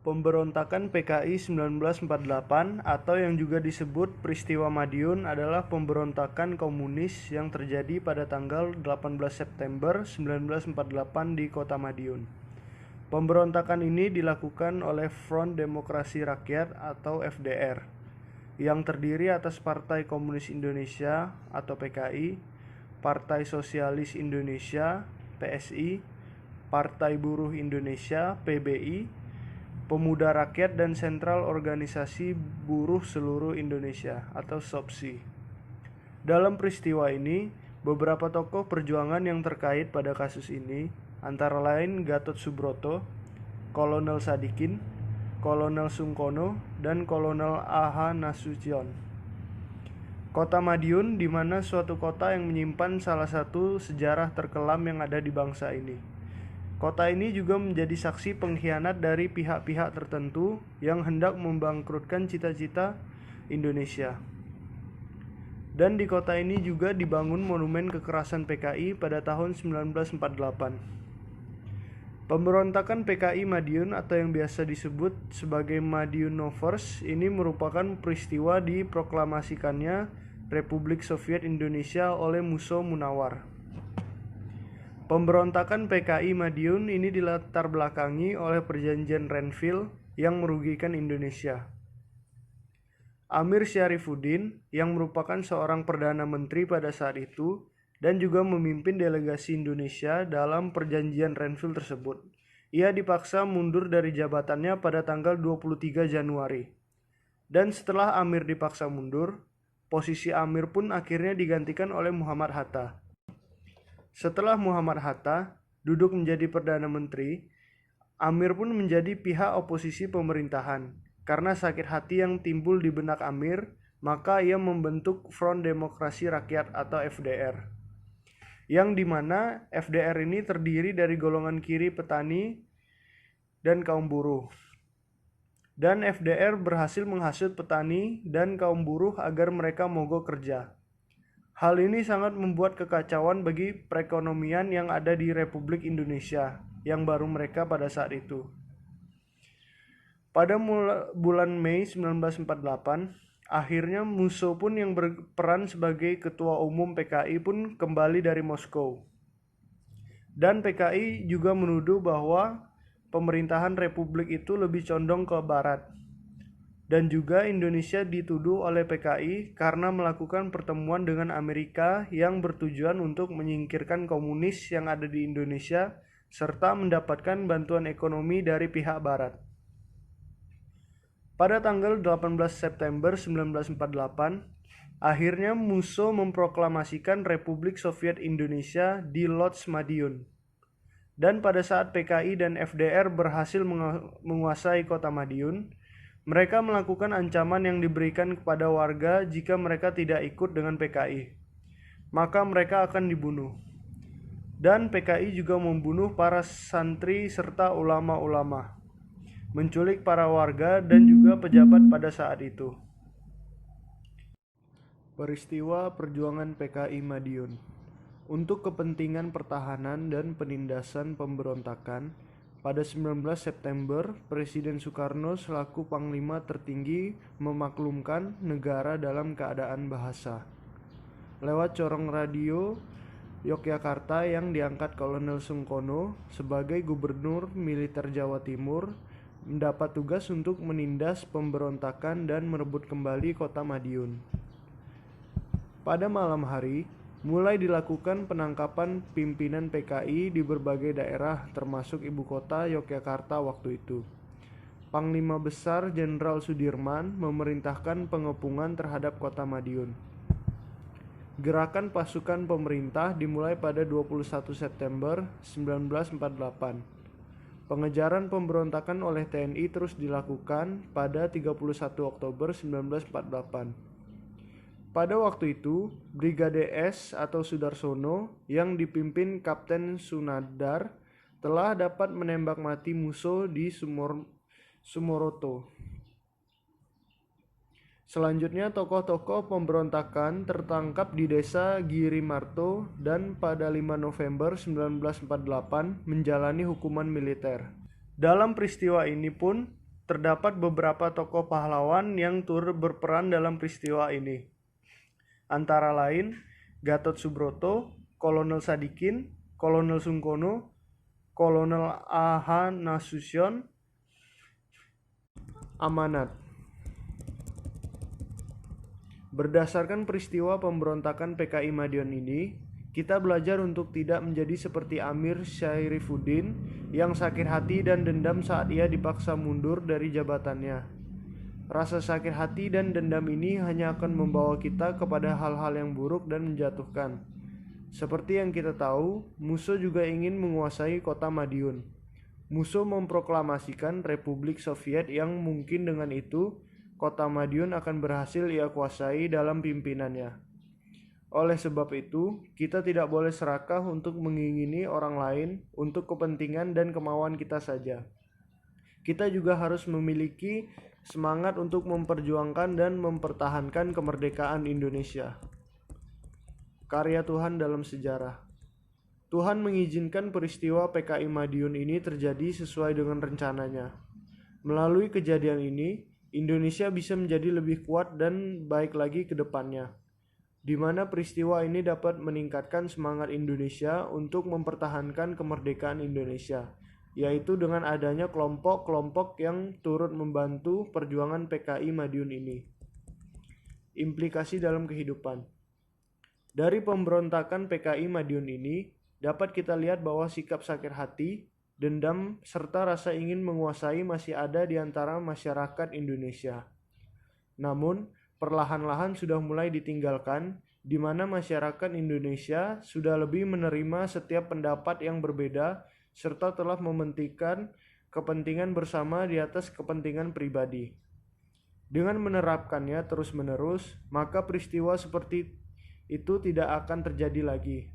Pemberontakan PKI 1948 atau yang juga disebut Peristiwa Madiun adalah pemberontakan komunis yang terjadi pada tanggal 18 September 1948 di kota Madiun. Pemberontakan ini dilakukan oleh Front Demokrasi Rakyat atau FDR yang terdiri atas Partai Komunis Indonesia atau PKI, Partai Sosialis Indonesia PSI, Partai Buruh Indonesia PBI, Pemuda Rakyat dan Sentral Organisasi Buruh Seluruh Indonesia atau SOPSI. Dalam peristiwa ini, beberapa tokoh perjuangan yang terkait pada kasus ini antara lain Gatot Subroto, Kolonel Sadikin, Kolonel Sungkono, dan Kolonel A.H. Nasution. Kota Madiun di mana suatu kota yang menyimpan salah satu sejarah terkelam yang ada di bangsa ini. Kota ini juga menjadi saksi pengkhianat dari pihak-pihak tertentu yang hendak membangkrutkan cita-cita Indonesia. Dan di kota ini juga dibangun monumen kekerasan PKI pada tahun 1948. Pemberontakan PKI Madiun atau yang biasa disebut sebagai Madiunovers ini merupakan peristiwa diproklamasikannya Republik Soviet Indonesia oleh Musso Munawar. Pemberontakan PKI Madiun ini dilatar belakangi oleh perjanjian Renville yang merugikan Indonesia. Amir Syarifuddin yang merupakan seorang Perdana Menteri pada saat itu dan juga memimpin delegasi Indonesia dalam perjanjian Renville tersebut. Ia dipaksa mundur dari jabatannya pada tanggal 23 Januari. Dan setelah Amir dipaksa mundur, posisi Amir pun akhirnya digantikan oleh Muhammad Hatta. Setelah Muhammad Hatta duduk menjadi Perdana Menteri, Amir pun menjadi pihak oposisi pemerintahan. Karena sakit hati yang timbul di benak Amir, maka ia membentuk Front Demokrasi Rakyat atau FDR. Yang dimana FDR ini terdiri dari golongan kiri petani dan kaum buruh. Dan FDR berhasil menghasut petani dan kaum buruh agar mereka mogok kerja. Hal ini sangat membuat kekacauan bagi perekonomian yang ada di Republik Indonesia yang baru mereka pada saat itu. Pada bulan Mei 1948, akhirnya Musso pun yang berperan sebagai ketua umum PKI pun kembali dari Moskow. Dan PKI juga menuduh bahwa pemerintahan Republik itu lebih condong ke barat. Dan juga Indonesia dituduh oleh PKI karena melakukan pertemuan dengan Amerika yang bertujuan untuk menyingkirkan komunis yang ada di Indonesia serta mendapatkan bantuan ekonomi dari pihak barat. Pada tanggal 18 September 1948, akhirnya Musso memproklamasikan Republik Soviet Indonesia di Lodz Madiun. Dan pada saat PKI dan FDR berhasil menguasai kota Madiun, mereka melakukan ancaman yang diberikan kepada warga jika mereka tidak ikut dengan PKI. Maka mereka akan dibunuh. Dan PKI juga membunuh para santri serta ulama-ulama, menculik para warga dan juga pejabat pada saat itu. Peristiwa Perjuangan PKI Madiun. Untuk kepentingan pertahanan dan penindasan pemberontakan, pada 19 September, Presiden Soekarno selaku Panglima tertinggi memaklumkan negara dalam keadaan bahasa. Lewat corong radio Yogyakarta yang diangkat Kolonel Sungkono sebagai Gubernur Militer Jawa Timur, mendapat tugas untuk menindas pemberontakan dan merebut kembali kota Madiun. Pada malam hari, mulai dilakukan penangkapan pimpinan PKI di berbagai daerah termasuk ibu kota Yogyakarta waktu itu. Panglima Besar Jenderal Sudirman memerintahkan pengepungan terhadap kota Madiun. Gerakan pasukan pemerintah dimulai pada 21 September 1948. Pengejaran pemberontakan oleh TNI terus dilakukan pada 31 Oktober 1948. Pada waktu itu, Brigade S atau Sudarsono yang dipimpin Kapten Sunadar telah dapat menembak mati Musso di Sumoroto. Selanjutnya, tokoh-tokoh pemberontakan tertangkap di desa Girimarto dan pada 5 November 1948 menjalani hukuman militer. Dalam peristiwa ini pun, terdapat beberapa tokoh pahlawan yang turut berperan dalam peristiwa ini. Antara lain Gatot Subroto, Kolonel Sadikin, Kolonel Sungkono, Kolonel A.H. Nasution, Amanat. Berdasarkan peristiwa pemberontakan PKI Madiun ini, kita belajar untuk tidak menjadi seperti Amir Syarifuddin yang sakit hati dan dendam saat ia dipaksa mundur dari jabatannya. Rasa sakit hati dan dendam ini hanya akan membawa kita kepada hal-hal yang buruk dan menjatuhkan. Seperti yang kita tahu, Musso juga ingin menguasai kota Madiun. Musso memproklamasikan Republik Soviet yang mungkin dengan itu kota Madiun akan berhasil ia kuasai dalam pimpinannya. Oleh sebab itu, kita tidak boleh serakah untuk mengingini orang lain untuk kepentingan dan kemauan kita saja. Kita juga harus memiliki semangat untuk memperjuangkan dan mempertahankan kemerdekaan Indonesia. Karya Tuhan dalam sejarah. Tuhan mengizinkan peristiwa PKI Madiun ini terjadi sesuai dengan rencananya. Melalui kejadian ini, Indonesia bisa menjadi lebih kuat dan baik lagi ke depannya, di mana peristiwa ini dapat meningkatkan semangat Indonesia untuk mempertahankan kemerdekaan Indonesia, yaitu dengan adanya kelompok-kelompok yang turut membantu perjuangan PKI Madiun ini. Implikasi dalam kehidupan. Dari pemberontakan PKI Madiun ini, dapat kita lihat bahwa sikap sakit hati, dendam, serta rasa ingin menguasai masih ada di antara masyarakat Indonesia. Namun, perlahan-lahan sudah mulai ditinggalkan, di mana masyarakat Indonesia sudah lebih menerima setiap pendapat yang berbeda, serta telah mementingkan kepentingan bersama di atas kepentingan pribadi. Dengan menerapkannya terus-menerus, maka peristiwa seperti itu tidak akan terjadi lagi.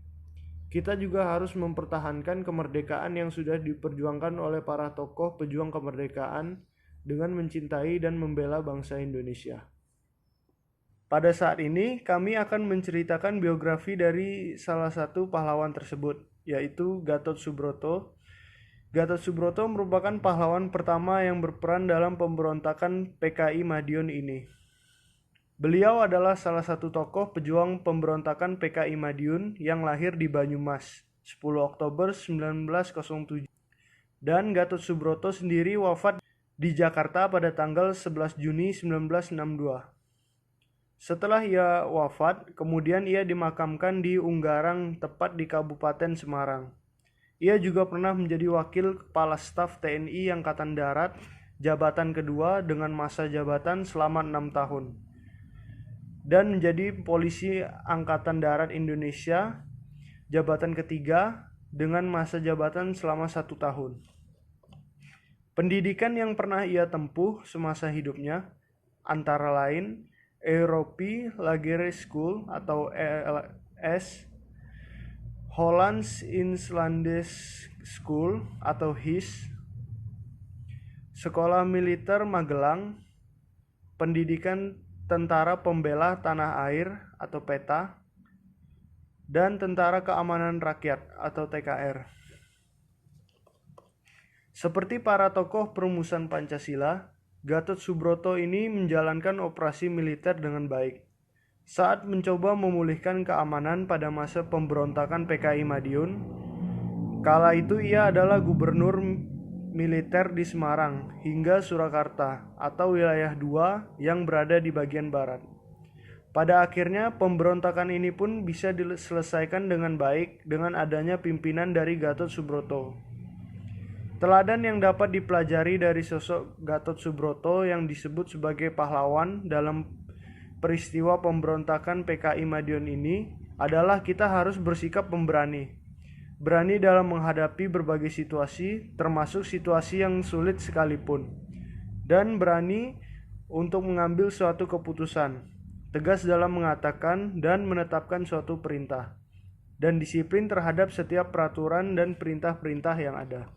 Kita juga harus mempertahankan kemerdekaan yang sudah diperjuangkan oleh para tokoh pejuang kemerdekaan dengan mencintai dan membela bangsa Indonesia. Pada saat ini, kami akan menceritakan biografi dari salah satu pahlawan tersebut, yaitu Gatot Subroto. Gatot Subroto merupakan pahlawan pertama yang berperan dalam pemberontakan PKI Madiun ini. Beliau adalah salah satu tokoh pejuang pemberontakan PKI Madiun yang lahir di Banyumas, 10 Oktober 1907. Dan Gatot Subroto sendiri wafat di Jakarta pada tanggal 11 Juni 1962. Setelah ia wafat, kemudian ia dimakamkan di Unggarang, tepat di Kabupaten Semarang. Ia juga pernah menjadi wakil Kepala Staf TNI Angkatan Darat, jabatan kedua dengan masa jabatan selama 6 tahun. Dan menjadi Polisi Angkatan Darat Indonesia, jabatan ketiga dengan masa jabatan selama 1 tahun. Pendidikan yang pernah ia tempuh semasa hidupnya antara lain Europe Lagere School atau ELS, Hollands Inlandse School atau HIS, Sekolah Militer Magelang, Pendidikan Tentara Pembela Tanah Air atau PETA, dan Tentara Keamanan Rakyat atau TKR. Seperti para tokoh perumusan Pancasila, Gatot Subroto ini menjalankan operasi militer dengan baik. Saat mencoba memulihkan keamanan pada masa pemberontakan PKI Madiun, kala itu ia adalah gubernur militer di Semarang hingga Surakarta atau wilayah 2 yang berada di bagian barat. Pada akhirnya pemberontakan ini pun bisa diselesaikan dengan baik dengan adanya pimpinan dari Gatot Subroto. Teladan yang dapat dipelajari dari sosok Gatot Subroto yang disebut sebagai pahlawan dalam peristiwa pemberontakan PKI Madiun ini adalah kita harus bersikap pemberani. Berani dalam menghadapi berbagai situasi, termasuk situasi yang sulit sekalipun. Dan berani untuk mengambil suatu keputusan, tegas dalam mengatakan dan menetapkan suatu perintah, dan disiplin terhadap setiap peraturan dan perintah-perintah yang ada.